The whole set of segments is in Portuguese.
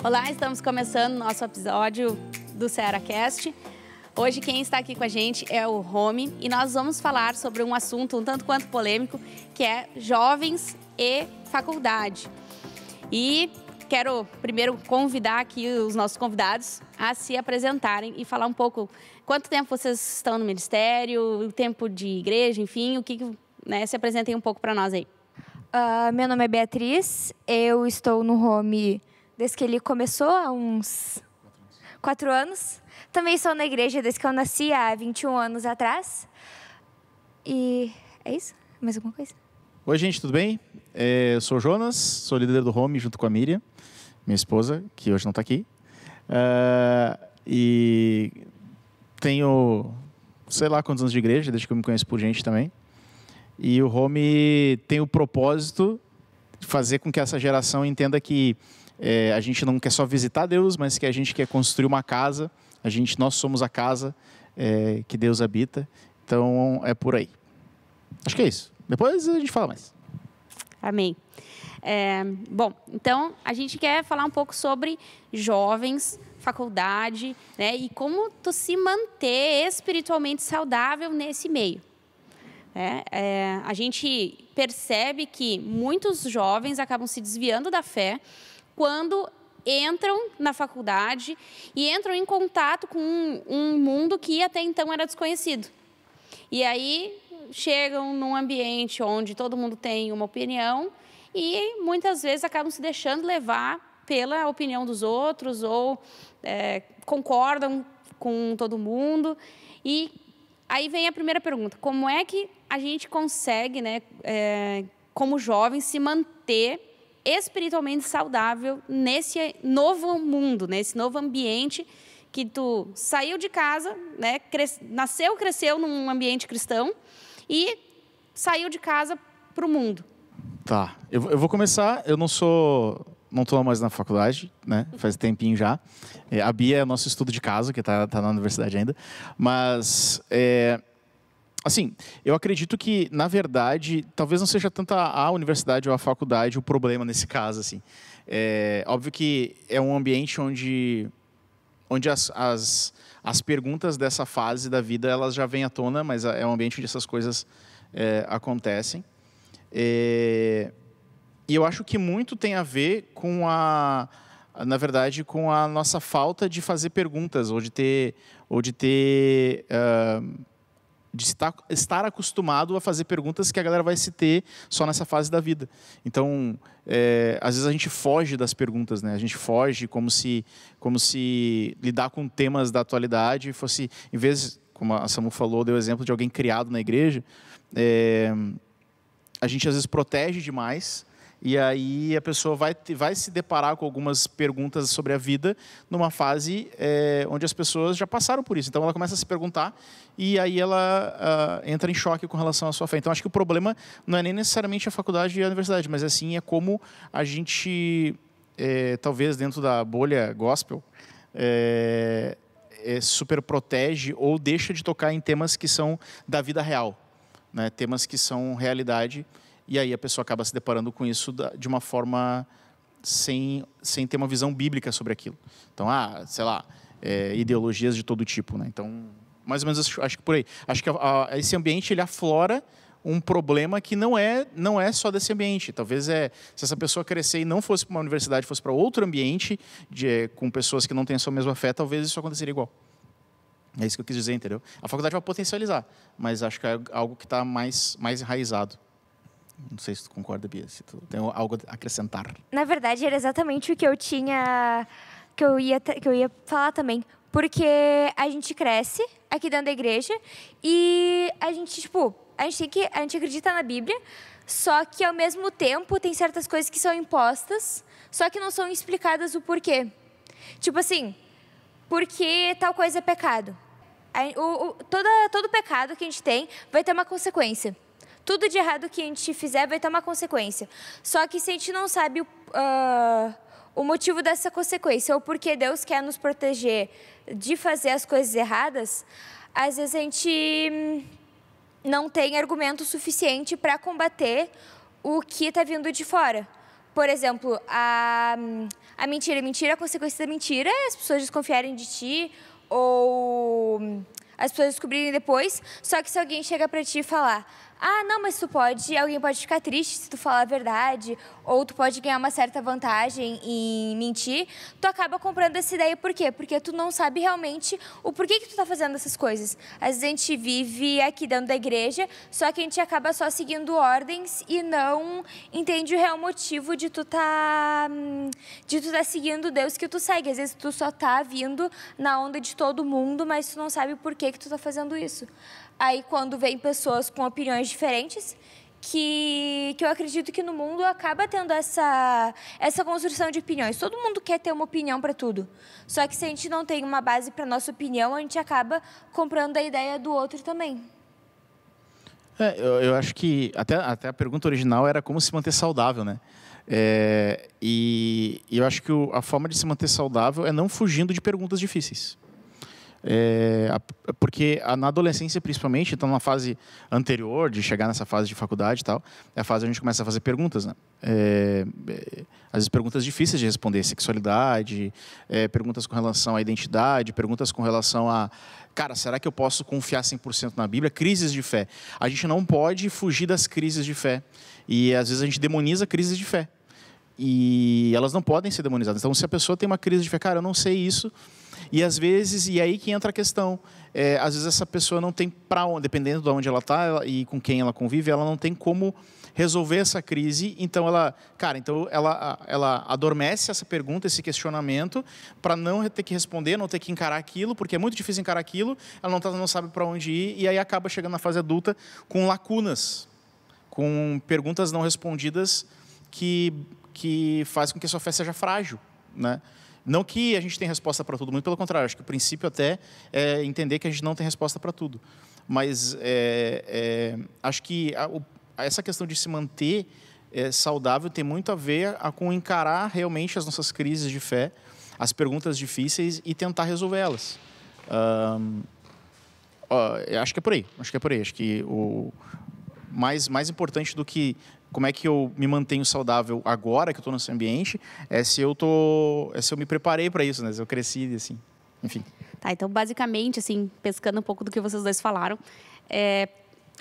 Olá, estamos começando nosso episódio do SearaCast. Hoje quem está aqui com a gente é o Romy e nós vamos falar sobre um assunto um tanto quanto polêmico, que é jovens e faculdade. E quero primeiro convidar aqui os nossos convidados a se apresentarem e falar um pouco quanto tempo vocês estão no ministério, o tempo de igreja, enfim, o que se apresentem um pouco para nós aí. Meu nome é Beatriz, eu estou no Romy desde que ele começou, há uns 4 anos. Também estou na igreja desde que eu nasci, há 21 anos atrás. E é isso? Mais alguma coisa? Oi, gente, tudo bem? Eu sou o Jonas, sou líder do Romy junto com a Miriam, minha esposa, que hoje não está aqui. E tenho, sei lá quantos anos de igreja, desde que eu me conheço por gente também. E o Romy tem o propósito de fazer com que essa geração entenda que a gente não quer só visitar Deus, mas que a gente quer construir uma casa. Nós somos a casa que Deus habita. Então, é por aí. Acho que é isso. Depois a gente fala mais. Amém. Bom, então a gente quer falar um pouco sobre jovens, faculdade, né? E como tu se manter espiritualmente saudável nesse meio. A gente percebe que muitos jovens acabam se desviando da fé quando entram na faculdade e entram em contato com um mundo que até então era desconhecido. E aí chegam num ambiente onde todo mundo tem uma opinião e muitas vezes acabam se deixando levar pela opinião dos outros ou concordam com todo mundo. E aí vem a primeira pergunta: como é que a gente consegue, como jovem, se manter espiritualmente saudável nesse novo mundo, nesse novo ambiente que tu saiu de casa, nasceu, cresceu num ambiente cristão e saiu de casa para o mundo? Tá, eu vou começar. Eu não estou mais na faculdade, né? Faz tempinho já. A Bia é nosso estudo de caso, que tá na universidade ainda. Mas assim, eu acredito que, na verdade, talvez não seja tanto a universidade ou a faculdade o problema nesse caso, assim. Óbvio que é um ambiente onde as perguntas dessa fase da vida elas já vêm à tona, mas é um ambiente onde essas coisas acontecem. E eu acho que muito tem a ver com na verdade, com a nossa falta de fazer perguntas de estar acostumado a fazer perguntas que a galera vai se ter só nessa fase da vida. Então, às vezes a gente foge das perguntas, né? A gente foge como se lidar com temas da atualidade fosse, em vez, como a Samu falou, deu o exemplo de alguém criado na igreja, a gente às vezes protege demais. E aí a pessoa vai se deparar com algumas perguntas sobre a vida numa fase onde as pessoas já passaram por isso. Então ela começa a se perguntar e aí ela entra em choque com relação à sua fé. Então acho que o problema não é nem necessariamente a faculdade e a universidade, mas assim é como a gente, talvez dentro da bolha gospel, super protege ou deixa de tocar em temas que são da vida real, né? Temas que são realidade. E aí a pessoa acaba se deparando com isso de uma forma sem ter uma visão bíblica sobre aquilo. Então, sei lá, ideologias de todo tipo, né? Então, mais ou menos acho que por aí. Acho que esse ambiente ele aflora um problema que não é só desse ambiente. Talvez se essa pessoa crescer e não fosse para uma universidade, fosse para outro ambiente com pessoas que não têm a sua mesma fé, talvez isso aconteceria igual. É isso que eu quis dizer, entendeu? A faculdade vai potencializar, mas acho que é algo que está mais enraizado. Não sei se tu concorda, Bia, se tu tem algo a acrescentar. Na verdade, era exatamente o que eu tinha, que eu ia falar também. Porque a gente cresce aqui dentro da igreja e a gente acredita na Bíblia, só que ao mesmo tempo tem certas coisas que são impostas, só que não são explicadas o porquê. Tipo assim, por que tal coisa é pecado? Todo pecado que a gente tem vai ter uma consequência. Tudo de errado que a gente fizer vai ter uma consequência. Só que se a gente não sabe o motivo dessa consequência, ou porque Deus quer nos proteger de fazer as coisas erradas, às vezes a gente não tem argumento suficiente para combater o que está vindo de fora. por exemplo, a mentira. Mentira é a consequência da mentira, as pessoas desconfiarem de ti ou as pessoas descobrirem depois. Só que se alguém chega pra ti e falar, não, mas alguém pode ficar triste se tu falar a verdade, ou tu pode ganhar uma certa vantagem em mentir, tu acaba comprando essa ideia. Por quê? Porque tu não sabe realmente o porquê que tu tá fazendo essas coisas. Às vezes a gente vive aqui dentro da igreja, só que a gente acaba só seguindo ordens e não entende o real motivo de tu tá seguindo o Deus que tu segue. Às vezes tu só tá vindo na onda de todo mundo, mas tu não sabe o porquê que tu tá fazendo isso. Aí, quando vem pessoas com opiniões diferentes, que eu acredito que no mundo acaba tendo essa construção de opiniões. Todo mundo quer ter uma opinião para tudo. Só que se a gente não tem uma base para nossa opinião, a gente acaba comprando a ideia do outro também. Eu acho que até a pergunta original era como se manter saudável, né? E eu acho que a forma de se manter saudável é não fugindo de perguntas difíceis. Porque na adolescência, principalmente, então na fase anterior de chegar nessa fase de faculdade e tal, é a fase onde a gente começa a fazer perguntas, né? Às vezes perguntas difíceis de responder, sexualidade, perguntas com relação à identidade, perguntas com relação a, cara, será que eu posso confiar 100% na Bíblia? Crises de fé. A gente não pode fugir das crises de fé. E às vezes a gente demoniza crises de fé. E elas não podem ser demonizadas. Então, se a pessoa tem uma crise de fé, cara, eu não sei isso. E às vezes, e aí que entra a questão, às vezes essa pessoa não tem para onde, dependendo de onde ela está e com quem ela convive, ela não tem como resolver essa crise, então ela adormece essa pergunta, esse questionamento, para não ter que responder, não ter que encarar aquilo, porque é muito difícil encarar aquilo, ela não sabe para onde ir, e aí acaba chegando na fase adulta com lacunas, com perguntas não respondidas que faz com que a sua fé seja frágil, né? Não que a gente tenha resposta para tudo, muito pelo contrário. Acho que o princípio até é entender que a gente não tem resposta para tudo. Mas acho que essa questão de se manter saudável tem muito a ver com encarar realmente as nossas crises de fé, as perguntas difíceis e tentar resolvê-las. Acho que é por aí. Acho que o mais importante do que como é que eu me mantenho saudável agora que eu estou nesse ambiente é se eu me preparei para isso, né? Se eu cresci, assim, enfim. Tá, então basicamente, assim, pescando um pouco do que vocês dois falaram,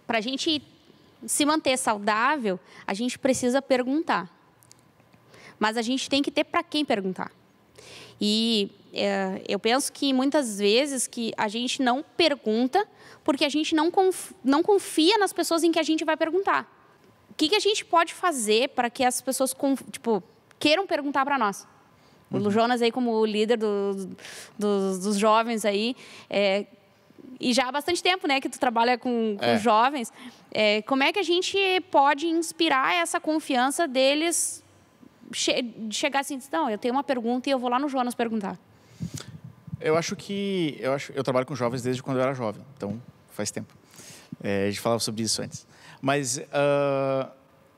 para a gente se manter saudável, a gente precisa perguntar, mas a gente tem que ter para quem perguntar. E eu penso que muitas vezes que a gente não pergunta porque a gente não confia nas pessoas em que a gente vai perguntar. O que a gente pode fazer para que as pessoas queiram perguntar para nós? O Jonas aí como líder dos jovens aí, e já há bastante tempo, né, que tu trabalha com jovens, como é que a gente pode inspirar essa confiança deles chegar assim, não, eu tenho uma pergunta e eu vou lá no Jonas perguntar? Eu trabalho com jovens desde quando eu era jovem, então faz tempo. A gente falava sobre isso antes. Mas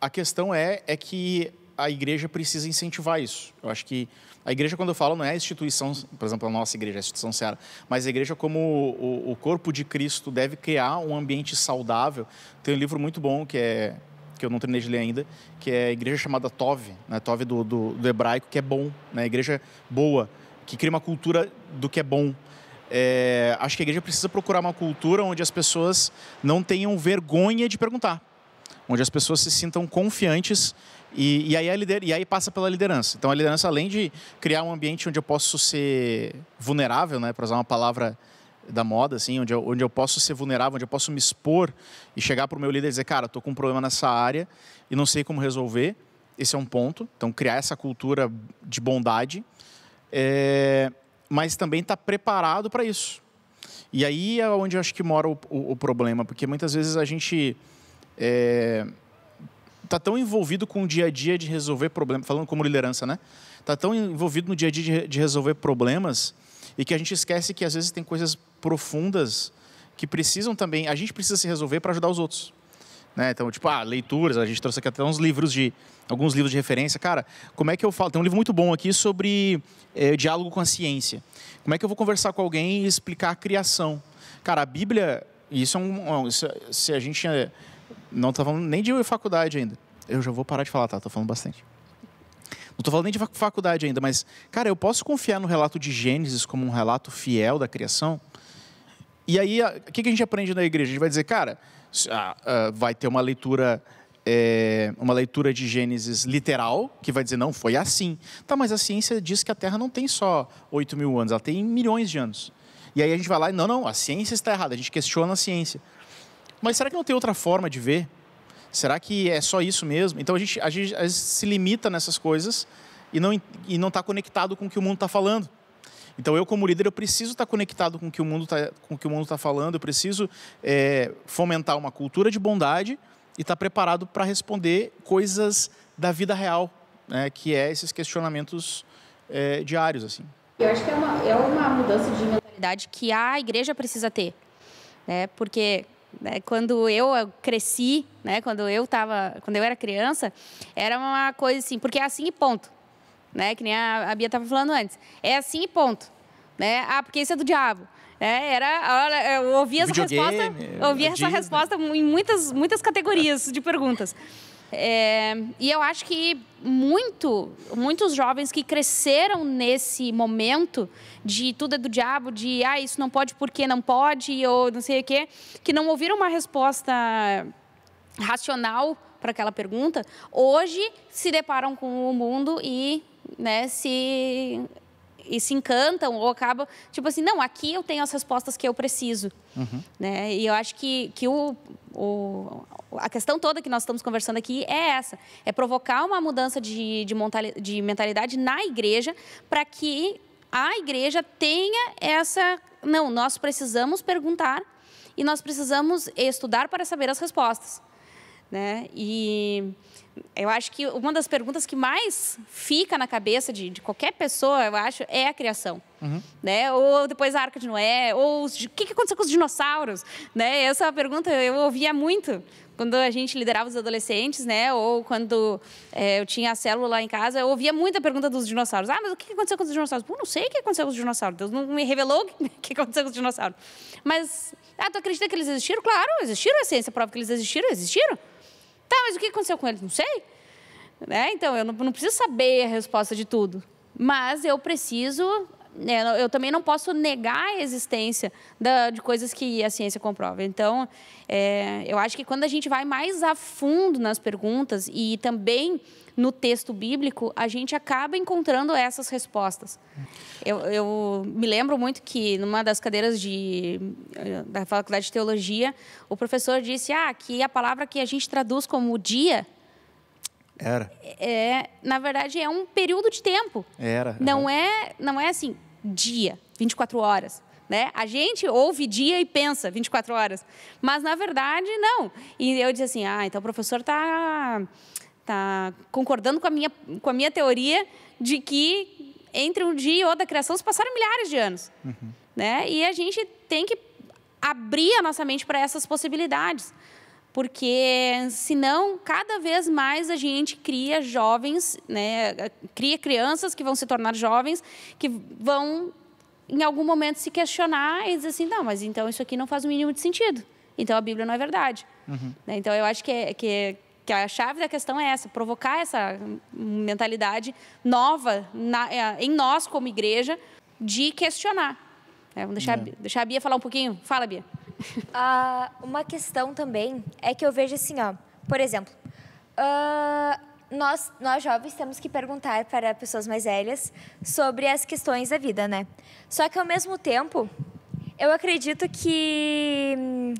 a questão é que a igreja precisa incentivar isso. Eu acho que a igreja, quando eu falo, não é a instituição, por exemplo, a nossa igreja, a instituição Seara, mas a igreja como o corpo de Cristo deve criar um ambiente saudável. Tem um livro muito bom que eu não terminei de ler ainda, que é a igreja chamada Tov, né? Tov do hebraico, que é bom, né? Igreja boa, que cria uma cultura do que é bom. Acho que a igreja precisa procurar uma cultura onde as pessoas não tenham vergonha de perguntar, onde as pessoas se sintam confiantes e aí passa pela liderança. Então a liderança, além de criar um ambiente onde eu posso ser vulnerável, né, para usar uma palavra da moda, assim, onde eu posso ser vulnerável, onde eu posso me expor e chegar para o meu líder e dizer, cara, estou com um problema nessa área e não sei como resolver. Esse é um ponto. Então criar essa cultura de bondade. Mas também está preparado para isso. E aí é onde eu acho que mora o problema, porque muitas vezes a gente está tão envolvido com o dia a dia de resolver problemas, falando como liderança, né? Está tão envolvido no dia a dia de resolver problemas e que a gente esquece que às vezes tem coisas profundas que precisam também, a gente precisa se resolver para ajudar os outros. Né? Então, leituras, a gente trouxe aqui até alguns livros de referência. Cara, como é que eu falo? Tem um livro muito bom aqui sobre diálogo com a ciência. Como é que eu vou conversar com alguém e explicar a criação? Cara, a Bíblia, isso se a gente não está falando nem de faculdade ainda. Eu já vou parar de falar, tá? Estou falando bastante. Não estou falando nem de faculdade ainda, mas, cara, eu posso confiar no relato de Gênesis como um relato fiel da criação? E aí, o que a gente aprende na igreja? A gente vai dizer, cara, vai ter uma leitura de Gênesis literal, que vai dizer, não, foi assim. Tá, mas a ciência diz que a Terra não tem só 8.000 anos, ela tem milhões de anos. E aí a gente vai lá e, não, a ciência está errada, a gente questiona a ciência. Mas será que não tem outra forma de ver? Será que é só isso mesmo? Então a gente às vezes se limita nessas coisas e não está conectado com o que o mundo está falando. Então eu, como líder, eu preciso estar conectado com o que o mundo está falando, eu preciso fomentar uma cultura de bondade e estar preparado para responder coisas da vida real, né, que é esses questionamentos diários, assim. Eu acho que é uma mudança de mentalidade que a igreja precisa ter, né? Porque quando eu cresci, né, quando eu era criança, era uma coisa assim, porque é assim e ponto, né? Que nem a Bia estava falando antes, é assim e ponto, né? Porque isso é do diabo. Eu ouvia essa resposta em muitas categorias de perguntas. E eu acho que muitos jovens que cresceram nesse momento de tudo é do diabo, de isso não pode porque não pode, ou não sei o quê, que não ouviram uma resposta racional para aquela pergunta, hoje se deparam com o mundo e, né, se encantam ou acabam, tipo assim, não, aqui eu tenho as respostas que eu preciso. Né? E eu acho que a questão toda que nós estamos conversando aqui é essa, é provocar uma mudança de mentalidade na igreja para que a igreja tenha não, nós precisamos perguntar e nós precisamos estudar para saber as respostas. Né? E eu acho que uma das perguntas que mais fica na cabeça de qualquer pessoa, eu acho, é a criação. Né? Ou depois a Arca de Noé, ou o que aconteceu com os dinossauros? Né? Essa pergunta eu ouvia muito quando a gente liderava os adolescentes, né? Ou quando eu tinha a célula lá em casa, eu ouvia muita pergunta dos dinossauros. Mas o que aconteceu com os dinossauros? Não sei o que aconteceu com os dinossauros. Deus não me revelou o que aconteceu com os dinossauros. Mas, tu acredita que eles existiram? Claro, existiram. A ciência prova que eles existiram. Tá, mas o que aconteceu com eles? Não sei. Né? Então, eu não preciso saber a resposta de tudo. Mas eu preciso... eu também não posso negar a existência de coisas que a ciência comprova. Então, eu acho que quando a gente vai mais a fundo nas perguntas e também no texto bíblico, a gente acaba encontrando essas respostas. Eu me lembro muito que, numa das cadeiras da Faculdade de Teologia, o professor disse que a palavra que a gente traduz como dia... na verdade, é um período de tempo. Não é assim, dia, 24 horas. Né? A gente ouve dia e pensa 24 horas. Mas, na verdade, não. E eu disse assim, então o professor está concordando com a minha teoria de que entre um dia e outro da criação se passaram milhares de anos. Né? E a gente tem que abrir a nossa mente para essas possibilidades. Porque, senão, cada vez mais a gente cria jovens, né? Cria crianças que vão se tornar jovens, que vão, em algum momento, se questionar e dizer assim, não, mas então isso aqui não faz o mínimo de sentido. Então, a Bíblia não é verdade. Né? Então, eu acho que a chave da questão é essa, provocar essa mentalidade nova em nós, como igreja, de questionar. Vamos deixar a Bia falar um pouquinho. Fala, Bia. Uma questão também é que eu vejo assim, por exemplo, nós jovens temos que perguntar para pessoas mais velhas sobre as questões da vida, né? Só que, ao mesmo tempo, eu acredito que...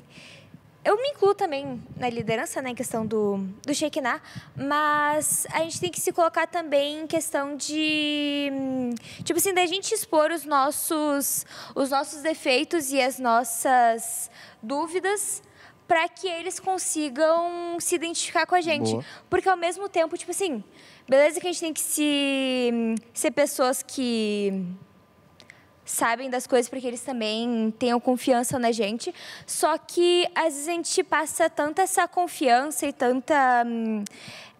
Eu me incluo também na liderança, né, em questão do Shekinah, mas a gente tem que se colocar também em questão de... Tipo assim, da gente expor os nossos defeitos e as nossas dúvidas para que eles consigam se identificar com a gente. Boa. Porque, ao mesmo tempo, tipo assim, beleza que a gente tem que ser pessoas que... sabem das coisas para que eles também tenham confiança na gente. Só que, às vezes, a gente passa tanta essa confiança e tanta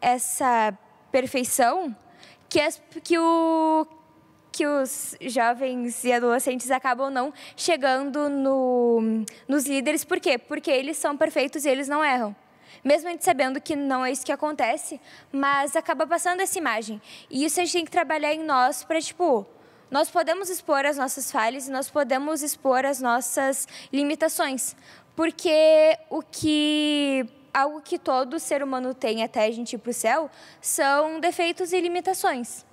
essa perfeição que os jovens e adolescentes acabam não chegando nos líderes. Por quê? Porque eles são perfeitos e eles não erram. mesmo a gente sabendo que não é isso que acontece, mas acaba passando essa imagem. E isso a gente tem que trabalhar em nós para, tipo, nós podemos expor as nossas falhas e nós podemos expor as nossas limitações. Porque algo que todo ser humano tem até a gente ir para o céu são defeitos e limitações.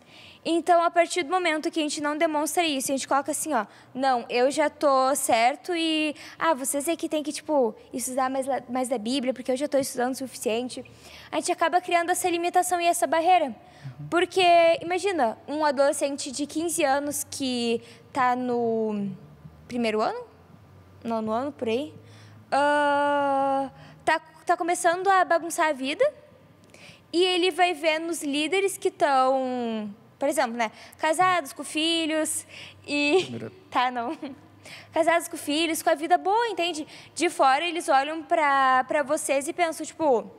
Então, a partir do momento que a gente não demonstra isso, a gente coloca assim, ó, não, eu já tô certo e, vocês é que tem que, tipo, estudar mais da Bíblia, porque eu já tô estudando o suficiente. A gente acaba criando essa limitação e essa barreira. Porque, imagina, um adolescente de 15 anos que tá no primeiro ano, nono ano, por aí, tá começando a bagunçar a vida e ele vai ver nos líderes que estão... Por exemplo, né? Casados com filhos e... Casados com filhos, com a vida boa, entende? De fora, eles olham pra vocês e pensam, tipo...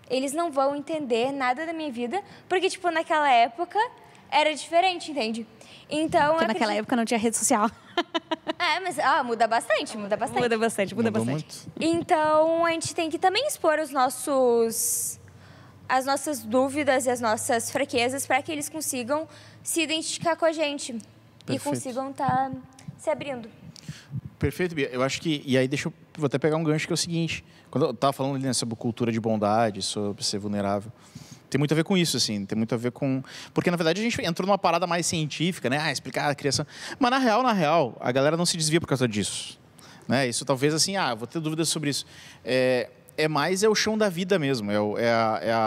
Eles não vão entender nada da minha vida, porque, tipo, naquela época era diferente, entende? Então... Porque naquela época não tinha rede social. Mas muda bastante. Muda bastante. Muito. Então, a gente tem que também expor as nossas dúvidas e as nossas fraquezas para que eles consigam se identificar com a gente. Perfeito. E consigam estar se abrindo. Perfeito, Bia. Eu acho que... E aí, vou até pegar um gancho que é o seguinte. Quando eu estava falando ali, né, sobre cultura de bondade, sobre ser vulnerável, tem muito a ver com isso, assim. Tem muito a ver com... Porque, na verdade, a gente entrou numa parada mais científica, né? Explicar a criação. Mas, na real, a galera não se desvia por causa disso. Né? Isso talvez, assim, vou ter dúvidas sobre isso. É mais o chão da vida mesmo, é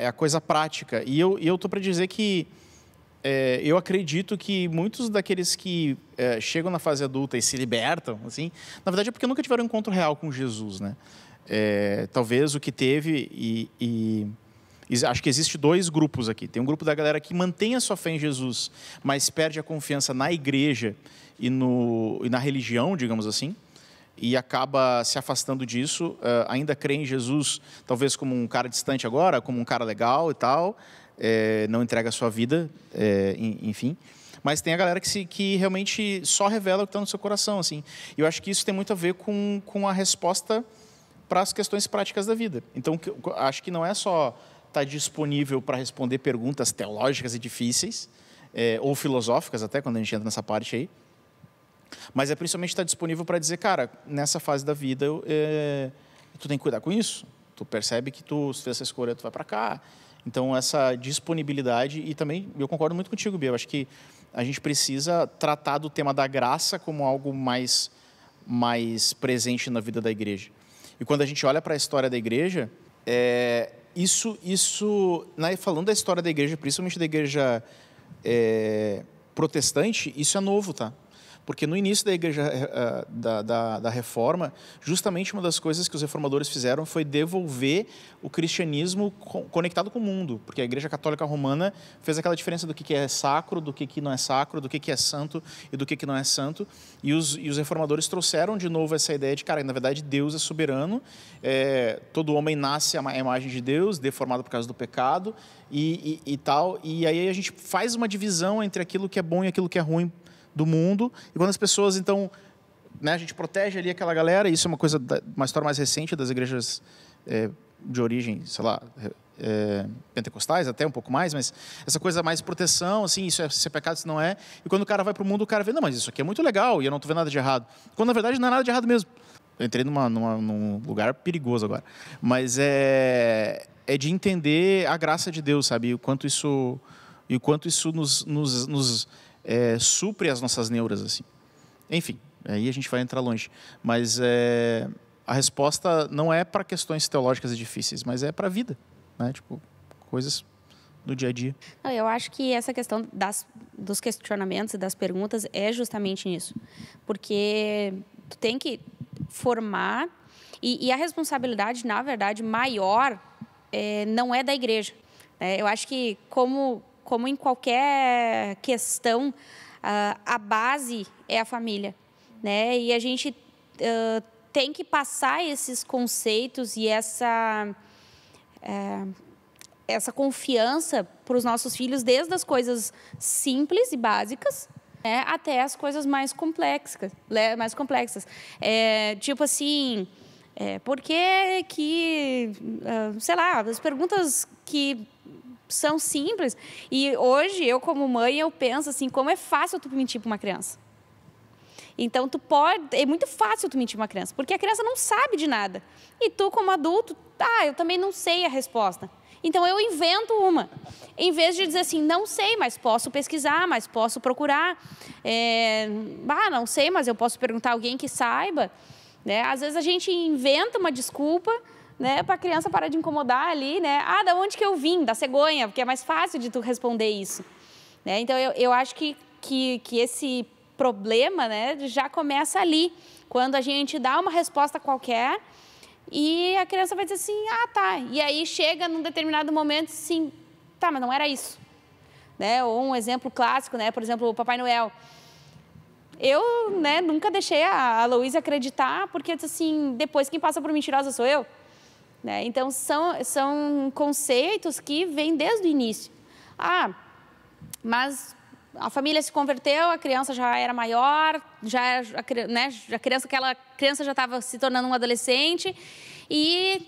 a coisa prática. E eu tô para dizer que eu acredito que muitos daqueles que chegam na fase adulta e se libertam, assim, na verdade é porque nunca tiveram um encontro real com Jesus, né? Talvez o que teve e acho que existe dois grupos aqui. Tem um grupo da galera que mantém a sua fé em Jesus, mas perde a confiança na igreja e na religião, digamos assim, e acaba se afastando disso, ainda crê em Jesus, talvez como um cara distante agora, como um cara legal e tal, não entrega a sua vida, enfim. Mas tem a galera que realmente só revela o que está no seu coração, assim. E eu acho que isso tem muito a ver com a resposta para as questões práticas da vida. Então, acho que não é só estar disponível para responder perguntas teológicas e difíceis, ou filosóficas até, quando a gente entra nessa parte aí, mas principalmente estar disponível para dizer, cara, nessa fase da vida, tu tem que cuidar com isso. Tu percebe que tu fez essa escolha, tu vai para cá. Então, essa disponibilidade, e também, eu concordo muito contigo, Bia, eu acho que a gente precisa tratar do tema da graça como algo mais presente na vida da igreja. E quando a gente olha para a história da igreja, falando da história da igreja, principalmente da igreja protestante, isso é novo, tá? Porque no início da igreja da reforma, justamente uma das coisas que os reformadores fizeram foi devolver o cristianismo conectado com o mundo. Porque a igreja católica romana fez aquela diferença do que é sacro, do que não é sacro, do que é santo e do que não é santo. E os reformadores trouxeram de novo essa ideia de, cara, na verdade Deus é soberano, todo homem nasce à imagem de Deus, deformado por causa do pecado e tal. E aí a gente faz uma divisão entre aquilo que é bom e aquilo que é ruim do mundo, e quando as pessoas, então, né, a gente protege ali aquela galera, isso é uma história mais recente das igrejas de origem, sei lá, pentecostais até um pouco mais, mas essa coisa mais proteção, assim, isso é pecado, isso não é, e quando o cara vai para o mundo, o cara vê, não, mas isso aqui é muito legal, e eu não estou vendo nada de errado, quando na verdade não é nada de errado mesmo. Eu entrei num lugar perigoso agora, mas é de entender a graça de Deus, sabe, e o quanto isso nos supre as nossas neuras, assim. Enfim, aí a gente vai entrar longe. Mas a resposta não é para questões teológicas e difíceis, mas é para a vida, né? Tipo, coisas do dia a dia. Eu acho que essa questão dos questionamentos e das perguntas é justamente nisso. Porque tu tem que formar, e a responsabilidade, na verdade, maior não é da igreja. Eu acho que, como em qualquer questão, a base é a família, né? E a gente tem que passar esses conceitos e essa confiança para os nossos filhos, desde as coisas simples e básicas, né, até as coisas mais complexas. Tipo assim, Por que que, sei lá, as perguntas que são simples. E hoje, eu como mãe, eu penso assim, como é fácil tu mentir para uma criança. Então, é muito fácil tu mentir para uma criança, porque a criança não sabe de nada. E tu, como adulto, eu também não sei a resposta. Então, eu invento uma. Em vez de dizer assim, não sei, mas posso pesquisar, mas posso procurar. Não sei, mas eu posso perguntar a alguém que saiba. Né? Às vezes, a gente inventa uma desculpa, né, para a criança parar de incomodar ali, né? Da onde que eu vim? Da cegonha, porque é mais fácil de tu responder isso. Né? Então, eu acho que esse problema, né, já começa ali, quando a gente dá uma resposta qualquer e a criança vai dizer assim, tá. E aí chega num determinado momento assim, mas não era isso. Né? Ou um exemplo clássico, né, por exemplo, o Papai Noel. Eu, né, nunca deixei a Luísa acreditar, porque assim, depois quem passa por mentirosa sou eu. Né? Então, são conceitos que vêm desde o início. Mas a família se converteu, a criança já era maior, aquela criança já estava se tornando um adolescente e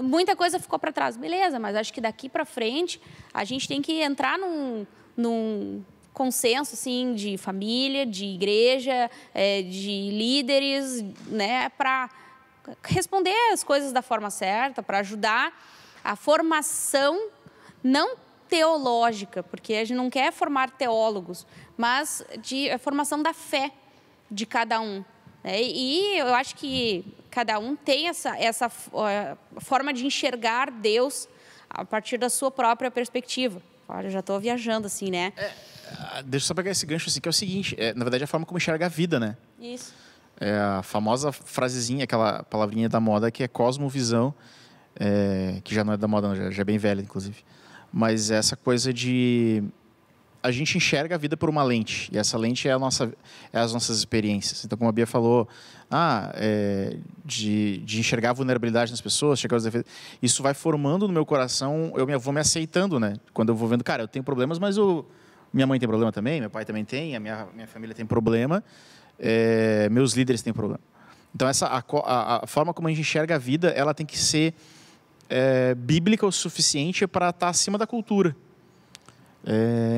muita coisa ficou para trás. Beleza, mas acho que daqui para frente a gente tem que entrar num consenso assim, de família, de igreja, de líderes, né, para responder as coisas da forma certa, para ajudar a formação não teológica, porque a gente não quer formar teólogos, mas a formação da fé de cada um. Né? E eu acho que cada um tem essa forma de enxergar Deus a partir da sua própria perspectiva. Olha, eu já estou viajando assim, né? Deixa eu só pegar esse gancho assim, que é o seguinte, na verdade é a forma como enxerga a vida, né? Isso. É a famosa frasezinha, aquela palavrinha da moda que é cosmovisão, que já não é da moda, não, já é bem velha, inclusive. Mas essa coisa de... A gente enxerga a vida por uma lente, e essa lente é as nossas experiências. Então, como a Bia falou, de enxergar a vulnerabilidade nas pessoas, chegar aos defeitos, isso vai formando no meu coração, eu vou me aceitando, né? Quando eu vou vendo, cara, eu tenho problemas, mas minha mãe tem problema também, meu pai também tem, a minha família tem problema, meus líderes têm problema. Então, a forma como a gente enxerga a vida, ela tem que ser bíblica o suficiente para estar acima da cultura.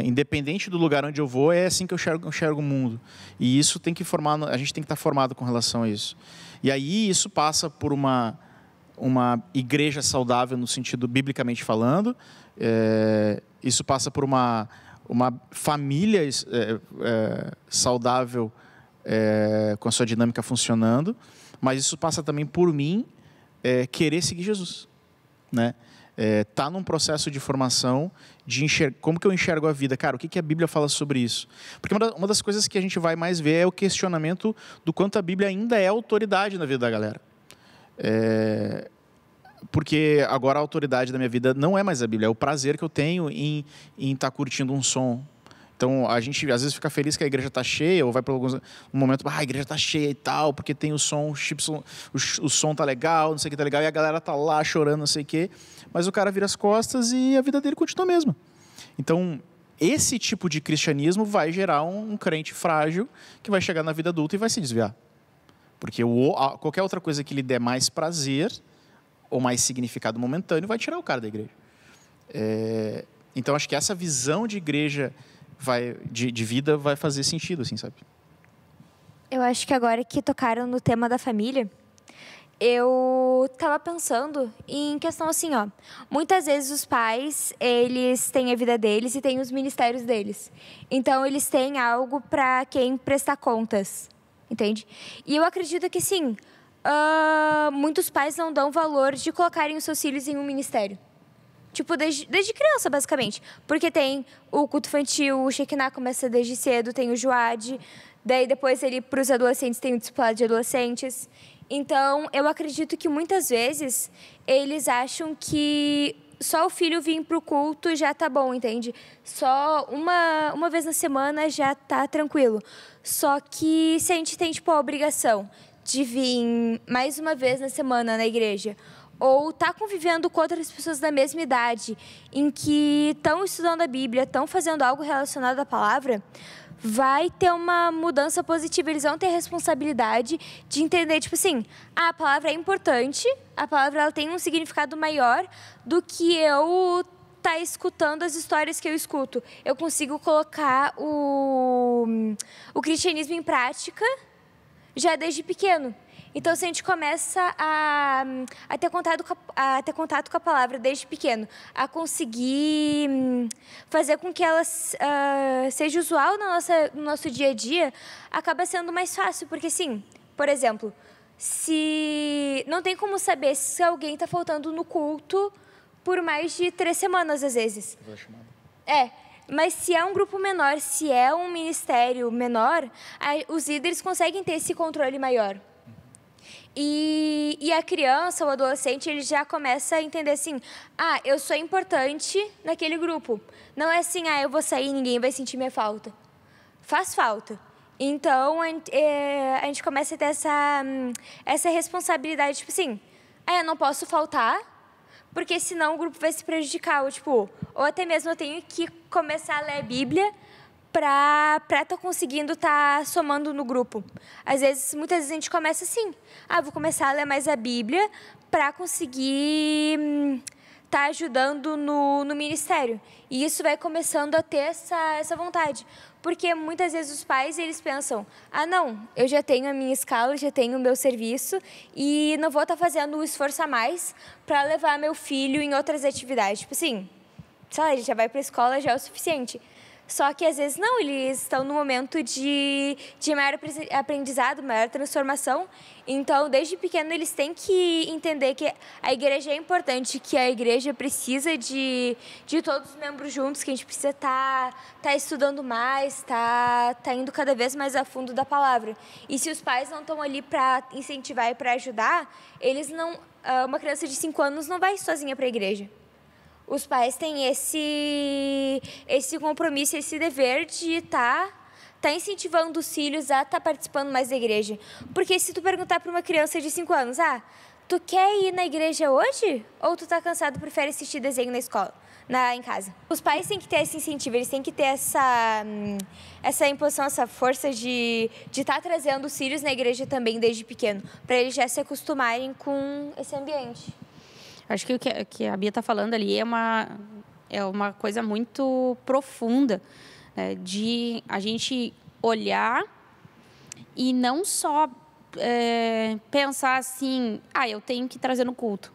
Independente do lugar onde eu vou, é assim que eu enxergo o mundo. E isso tem que a gente tem que estar formado com relação a isso. E aí isso passa por uma igreja saudável no sentido biblicamente falando. Isso passa por uma família saudável com a sua dinâmica funcionando. Mas isso passa também por mim querer seguir Jesus, né? Tá num processo de formação de como que eu enxergo a vida. Cara, o que a Bíblia fala sobre isso? Porque uma das coisas que a gente vai mais ver é o questionamento do quanto a Bíblia ainda é autoridade na vida da galera. Porque agora a autoridade da minha vida não é mais a Bíblia, é o prazer que eu tenho em estar curtindo um som. Então, a gente às vezes fica feliz que a igreja está cheia, ou vai para um momento, a igreja está cheia e tal, porque tem o som, o som tá legal, não sei o que tá legal, e a galera tá lá chorando, não sei o quê, mas o cara vira as costas e a vida dele continua a mesma. Então, esse tipo de cristianismo vai gerar um crente frágil que vai chegar na vida adulta e vai se desviar. Porque qualquer outra coisa que lhe der mais prazer ou mais significado momentâneo vai tirar o cara da igreja. Então, acho que essa visão de igreja de vida vai fazer sentido, assim, sabe? Eu acho que agora que tocaram no tema da família, eu estava pensando em questão assim, muitas vezes os pais, eles têm a vida deles e têm os ministérios deles. Então, eles têm algo para quem prestar contas, entende? E eu acredito que, sim, muitos pais não dão valor de colocarem os seus filhos em um ministério. Tipo, desde criança, basicamente. Porque tem o culto infantil, o Shekinah começa desde cedo, tem o Joad. Daí, depois, para os adolescentes, tem o discipulado de adolescentes. Então, eu acredito que, muitas vezes, eles acham que só o filho vir para o culto já tá bom, entende? Só uma vez na semana já tá tranquilo. Só que, se a gente tem, a obrigação de vir mais uma vez na semana na igreja, ou está convivendo com outras pessoas da mesma idade, em que estão estudando a Bíblia, estão fazendo algo relacionado à palavra, vai ter uma mudança positiva. Eles vão ter responsabilidade de entender, tipo assim, a palavra é importante, a palavra ela tem um significado maior do que eu estar escutando as histórias que eu escuto. Eu consigo colocar o cristianismo em prática já desde pequeno. Então, se a gente começa a ter contato com a palavra desde pequeno, a conseguir fazer com que ela seja usual no nosso dia a dia, acaba sendo mais fácil. Porque, sim, por exemplo, se não tem como saber se alguém está faltando no culto por mais de 3 semanas, às vezes. Mas se é um grupo menor, se é um ministério menor, os líderes conseguem ter esse controle maior. E a criança, o adolescente, ele já começa a entender assim, eu sou importante naquele grupo. Não é assim, eu vou sair e ninguém vai sentir minha falta. Faz falta. Então, a gente começa a ter essa responsabilidade, tipo assim, eu não posso faltar, porque senão o grupo vai se prejudicar. Ou até mesmo eu tenho que começar a ler a Bíblia para estar conseguindo estar somando no grupo. Muitas vezes a gente começa assim, vou começar a ler mais a Bíblia para conseguir estar ajudando no ministério. E isso vai começando a ter essa vontade. Porque muitas vezes os pais, eles pensam, não, eu já tenho a minha escala, já tenho o meu serviço e não vou estar fazendo um esforço a mais para levar meu filho em outras atividades. Tipo assim, sei lá, ele já vai para a escola, já é o suficiente. Só que, às vezes, não, eles estão no momento de maior aprendizado, maior transformação. Então, desde pequeno, eles têm que entender que a igreja é importante, que a igreja precisa de todos os membros juntos, que a gente precisa tá estudando mais, tá indo cada vez mais a fundo da palavra. E se os pais não estão ali para incentivar e para ajudar, eles não... Uma criança de 5 anos não vai sozinha para a igreja. Os pais têm esse compromisso, esse dever de estar incentivando os filhos a estar participando mais da igreja. Porque se tu perguntar para uma criança de 5 anos, tu quer ir na igreja hoje? Ou tu tá cansado e prefere assistir desenho na escola, em casa? Os pais têm que ter esse incentivo, eles têm que ter essa imposição, essa força de estar trazendo os filhos na igreja também desde pequeno, para eles já se acostumarem com esse ambiente. Acho que o que a Bia está falando ali é uma coisa muito profunda, né, de a gente olhar e não só pensar assim, eu tenho que trazer no culto,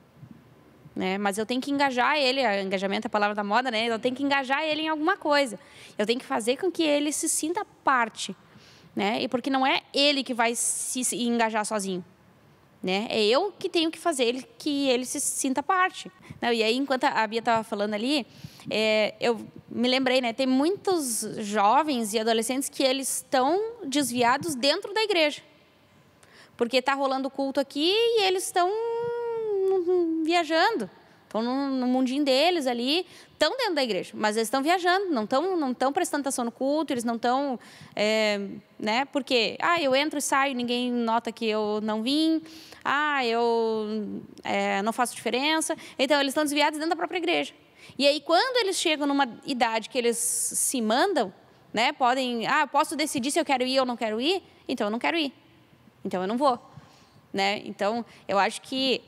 né, mas eu tenho que engajar ele, engajamento é a palavra da moda, né, eu tenho que engajar ele em alguma coisa, eu tenho que fazer com que ele se sinta parte, né, e porque não é ele que vai se engajar sozinho. Né? É eu que tenho que fazer que ele se sinta parte. Não, e aí, enquanto a Bia estava falando ali, eu me lembrei, né? Tem muitos jovens e adolescentes que eles estão desviados dentro da igreja. Porque está rolando culto aqui e eles estão viajando. Estão no mundinho deles ali, estão dentro da igreja, mas eles estão viajando, não estão prestando atenção no culto, eles não estão... né? Porque, eu entro e saio, ninguém nota que eu não vim, eu não faço diferença. Então, eles estão desviados dentro da própria igreja. E aí, quando eles chegam numa idade que eles se mandam, né? Posso decidir se eu quero ir ou não quero ir, então eu não quero ir. Então, eu não vou. Né? Então, eu acho que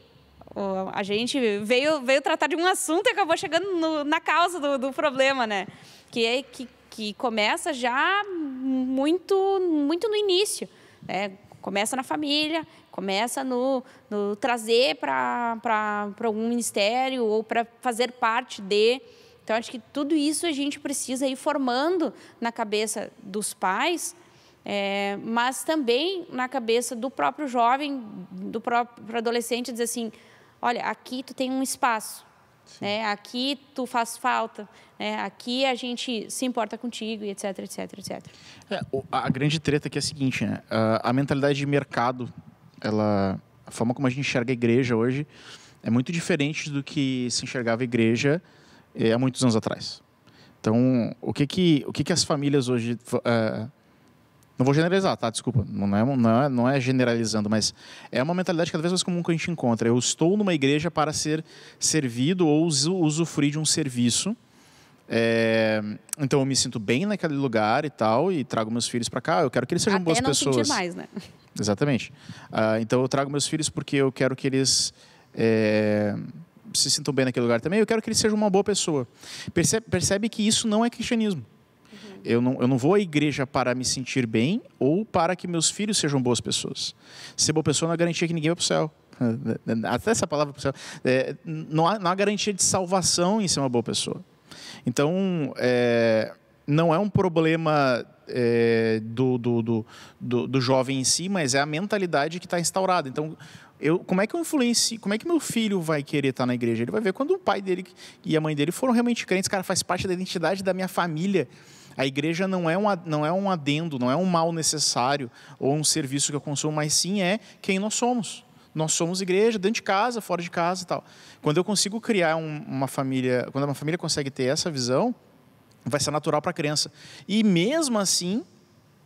a gente veio tratar de um assunto e acabou chegando na causa do problema, né? Que começa já muito no início, né? Começa na família, começa no trazer para algum ministério ou para fazer parte de. Então, acho que tudo isso a gente precisa ir formando na cabeça dos pais, mas também na cabeça do próprio jovem, do próprio adolescente, dizer assim, olha, aqui tu tem um espaço, né? Aqui tu faz falta, né? Aqui a gente se importa contigo, e etc, etc, etc. A grande treta aqui é a seguinte, né? A mentalidade de mercado, a forma como a gente enxerga a igreja hoje é muito diferente do que se enxergava a igreja há muitos anos atrás. Então, o que as famílias hoje... não vou generalizar, tá? Desculpa. Não é generalizando, mas é uma mentalidade cada vez mais comum que a gente encontra. Eu estou numa igreja para ser servido ou usufruir de um serviço Então eu me sinto bem naquele lugar e tal, e trago meus filhos para cá. Eu quero que eles sejam boas pessoas. Até não sentir mais, né? Exatamente. Então eu trago meus filhos porque eu quero que eles se sintam bem naquele lugar também. Eu quero que eles sejam uma boa pessoa. Percebe que isso não é cristianismo. Eu não vou à igreja para me sentir bem ou para que meus filhos sejam boas pessoas. Ser boa pessoa não é garantia que ninguém vai para o céu. Até essa palavra para o céu. Não há garantia de salvação em ser uma boa pessoa. Então, não é um problema do jovem em si, mas é a mentalidade que está instaurada. Então, como é que eu influencio? Como é que meu filho vai querer estar na igreja? Ele vai ver quando o pai dele e a mãe dele foram realmente crentes. Cara, faz parte da identidade da minha família. A igreja não é um adendo, não é um mal necessário ou um serviço que eu consumo, mas sim é quem nós somos. Nós somos igreja, dentro de casa, fora de casa e tal. Quando eu consigo criar uma família, quando uma família consegue ter essa visão, vai ser natural para a criança. E mesmo assim,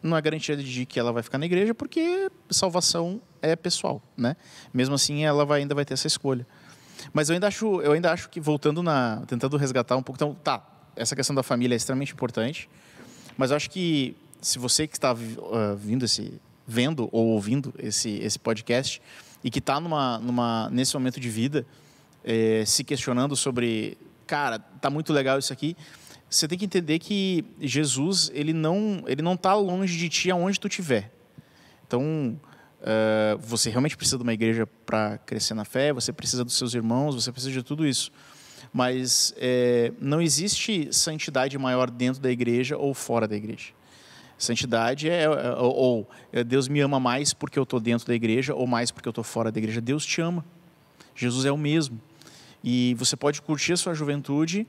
não é garantia de que ela vai ficar na igreja, porque salvação é pessoal, né? Mesmo assim, ela ainda vai ter essa escolha. Mas eu ainda acho que, tentando resgatar um pouco, então, essa questão da família é extremamente importante, mas eu acho que se você que está vendo ou ouvindo esse podcast e que está nesse momento de vida, se questionando sobre, cara, tá muito legal isso aqui, você tem que entender que Jesus, ele não está longe de ti aonde tu estiver. Então, você realmente precisa de uma igreja para crescer na fé, você precisa dos seus irmãos, você precisa de tudo isso. Mas não existe santidade maior dentro da igreja ou fora da igreja. Santidade ou Deus me ama mais porque eu estou dentro da igreja ou mais porque eu estou fora da igreja. Deus te ama. Jesus é o mesmo. E você pode curtir a sua juventude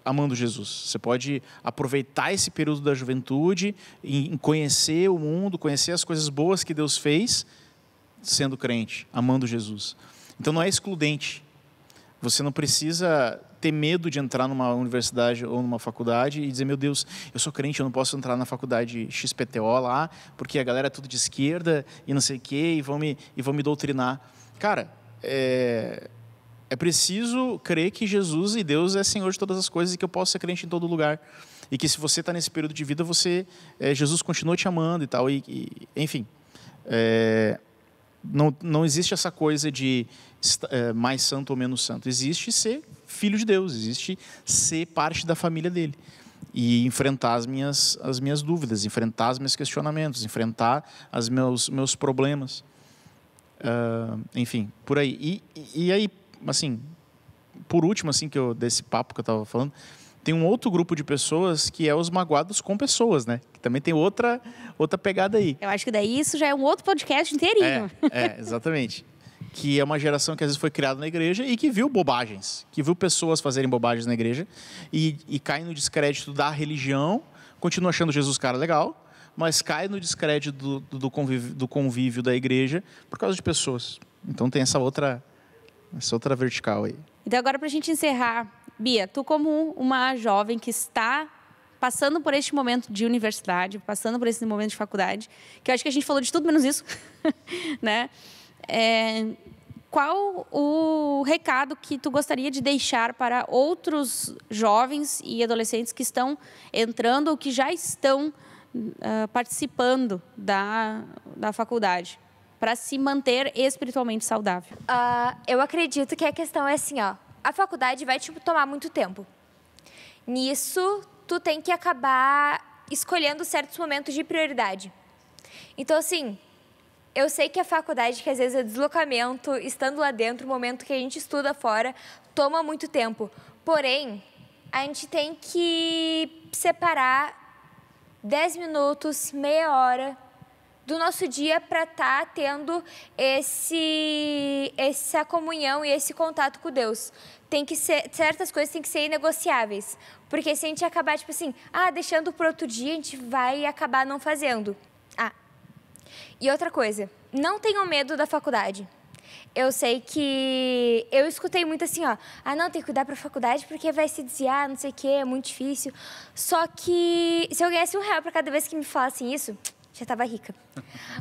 amando Jesus. Você pode aproveitar esse período da juventude em conhecer o mundo, conhecer as coisas boas que Deus fez sendo crente, amando Jesus. Então não é excludente. Você não precisa ter medo de entrar numa universidade ou numa faculdade e dizer, meu Deus, eu sou crente, eu não posso entrar na faculdade XPTO lá, porque a galera é tudo de esquerda e não sei o quê, e vão me doutrinar. Cara, é preciso crer que Jesus e Deus é Senhor de todas as coisas e que eu posso ser crente em todo lugar. E que se você está nesse período de vida, Jesus continua te amando e tal. Enfim, não existe essa coisa de mais santo ou menos santo. Existe ser filho de Deus, existe ser parte da família dele. E enfrentar as minhas dúvidas, enfrentar os meus questionamentos, enfrentar os meus problemas. Enfim, por aí. E aí, assim, por último, assim, desse papo que eu estava falando, tem um outro grupo de pessoas que é os magoados com pessoas, né? Que também tem outra pegada aí. Eu acho que daí isso já é um outro podcast inteirinho. Exatamente. Que é uma geração que às vezes foi criada na igreja e que viu bobagens, que viu pessoas fazerem bobagens na igreja e cai no descrédito da religião, continua achando Jesus cara legal, mas cai no descrédito do convívio da igreja por causa de pessoas. Então tem essa outra vertical aí. Então agora, para a gente encerrar, Bia, tu como uma jovem que está passando por este momento de universidade, passando por esse momento de faculdade, que eu acho que a gente falou de tudo menos isso, né? Qual o recado que tu gostaria de deixar para outros jovens e adolescentes que estão entrando ou que já estão participando da faculdade, para se manter espiritualmente saudável? Eu acredito que a questão é assim, ó, a faculdade vai te tomar muito tempo. Nisso, tu tem que acabar escolhendo certos momentos de prioridade. Então, assim, eu sei que a faculdade, que às vezes é deslocamento, estando lá dentro, o momento que a gente estuda fora, toma muito tempo. Porém, a gente tem que separar 10 minutos, meia hora do nosso dia para estar tendo essa comunhão e esse contato com Deus. Certas coisas têm que ser inegociáveis. Porque se a gente acabar, tipo assim, deixando para outro dia, a gente vai acabar não fazendo. E outra coisa, não tenham medo da faculdade. Eu sei que... Eu escutei muito assim, não, tem que cuidar para a faculdade porque vai se desviar, não sei o quê, é muito difícil. Só que se eu ganhasse R$1 para cada vez que me falassem isso, Já estava rica.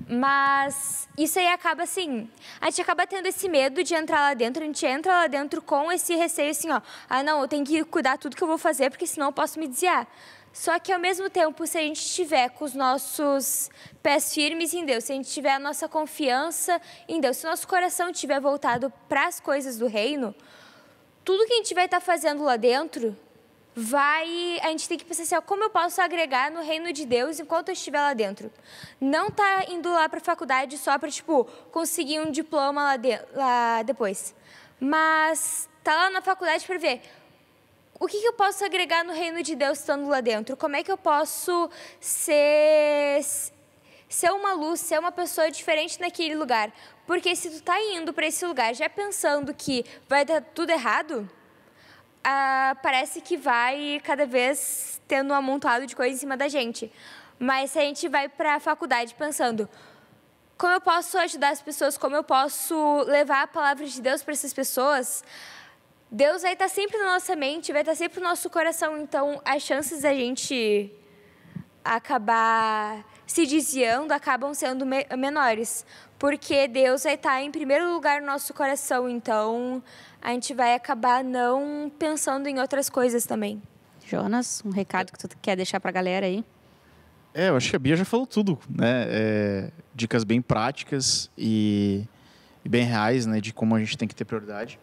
Mas isso aí acaba assim, a gente acaba tendo esse medo de entrar lá dentro, a gente entra lá dentro com esse receio assim, ó, não, eu tenho que cuidar tudo que eu vou fazer, porque senão eu posso me desviar. Só que, ao mesmo tempo, se a gente estiver com os nossos pés firmes em Deus, se a gente tiver a nossa confiança em Deus, se o nosso coração estiver voltado para as coisas do reino, tudo que a gente vai estar fazendo lá dentro, a gente tem que pensar assim, ó, como eu posso agregar no reino de Deus enquanto eu estiver lá dentro? Não tá indo lá para a faculdade só para, tipo, conseguir um diploma lá depois. Mas tá lá na faculdade para ver o que eu posso agregar no reino de Deus estando lá dentro? Como é que eu posso ser uma luz, ser uma pessoa diferente naquele lugar? Porque se tu tá indo para esse lugar já pensando que vai dar tudo errado, parece que vai cada vez tendo um amontoado de coisa em cima da gente. Mas se a gente vai para a faculdade pensando como eu posso ajudar as pessoas, como eu posso levar a palavra de Deus para essas pessoas, Deus vai estar sempre na nossa mente, vai estar sempre no nosso coração. Então, as chances da gente acabar se desviando acabam sendo menores. Porque Deus vai estar em primeiro lugar no nosso coração. Então, a gente vai acabar não pensando em outras coisas também. Jonas, um recado que tu quer deixar para a galera aí? Eu acho que a Bia já falou tudo, né? Dicas bem práticas e bem reais, né? De como a gente tem que ter prioridade.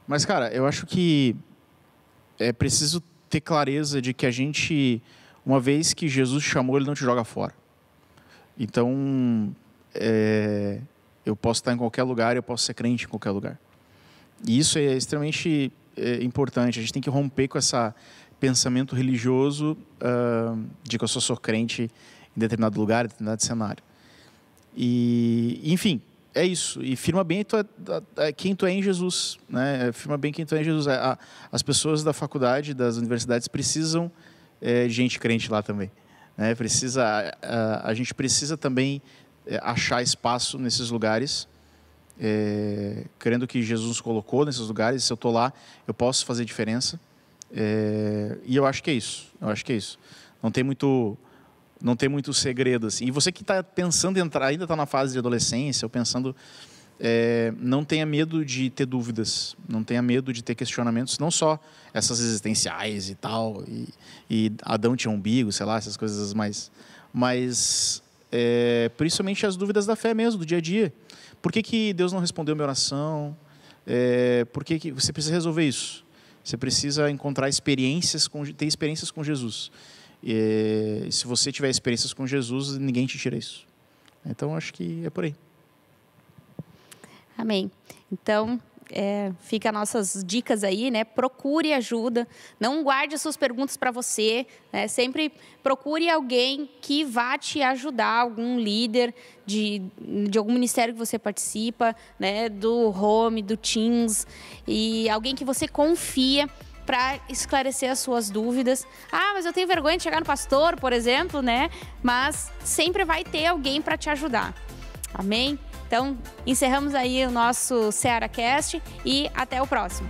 Mas, cara, eu acho que é preciso ter clareza de que a gente, uma vez que Jesus chamou, Ele não te joga fora. Então, eu posso estar em qualquer lugar, eu posso ser crente em qualquer lugar. E isso é extremamente importante. A gente tem que romper com esse pensamento religioso de que eu só sou crente em determinado lugar, em determinado cenário. E, enfim, é isso. E firma bem quem tu é em Jesus, né? Firma bem quem tu é em Jesus. As pessoas da faculdade, das universidades precisam de gente crente lá também, né? A gente precisa também achar espaço nesses lugares, crendo que Jesus nos colocou nesses lugares. Se eu estou lá, eu posso fazer diferença. E eu acho que é isso. Não tem muito segredo assim. E você que está pensando em entrar, ainda está na fase de adolescência, ou pensando, não tenha medo de ter dúvidas, não tenha medo de ter questionamentos, não só essas existenciais e tal, e Adão tinha umbigo, sei lá, essas coisas mais, mas principalmente as dúvidas da fé mesmo, do dia a dia. Por que Deus não respondeu minha oração? Por que você precisa resolver isso? Você precisa encontrar ter experiências com Jesus. E se você tiver experiências com Jesus, ninguém te tira isso. Então, acho que é por aí. Amém. Então, fica nossas dicas aí, né? Procure ajuda, não guarde as suas perguntas para você, né? Sempre procure alguém que vá te ajudar, algum líder de algum ministério que você participa, né? Do Home, do Teens, e alguém que você confia para esclarecer as suas dúvidas. Mas eu tenho vergonha de chegar no pastor, por exemplo, né? Mas sempre vai ter alguém para te ajudar. Amém? Então, encerramos aí o nosso SearaCast e até o próximo.